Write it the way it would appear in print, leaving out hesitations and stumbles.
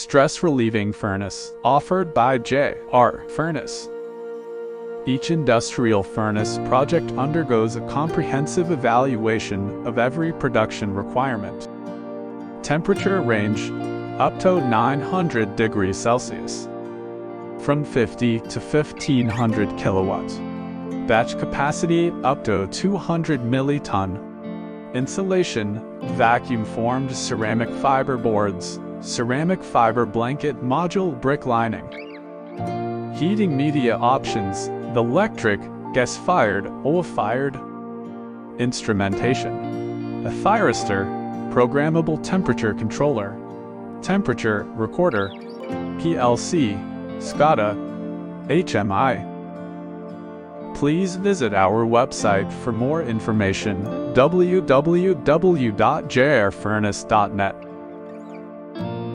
stress-relieving furnace offered by J.R. Furnace. Each industrial furnace project undergoes a comprehensive evaluation of every production requirement. Temperature range up to 900 degrees Celsius, from 50 to 1500 kilowatts. Batch capacity up to 200 milliton. Insulation, vacuum-formed ceramic fiber boards, ceramic fiber blanket module brick lining. Heating media options, electric, gas-fired, oil-fired. Instrumentation, a thyristor, programmable temperature controller, temperature recorder, PLC, SCADA, HMI. Please visit our website for more information, www.jrfurnace.net.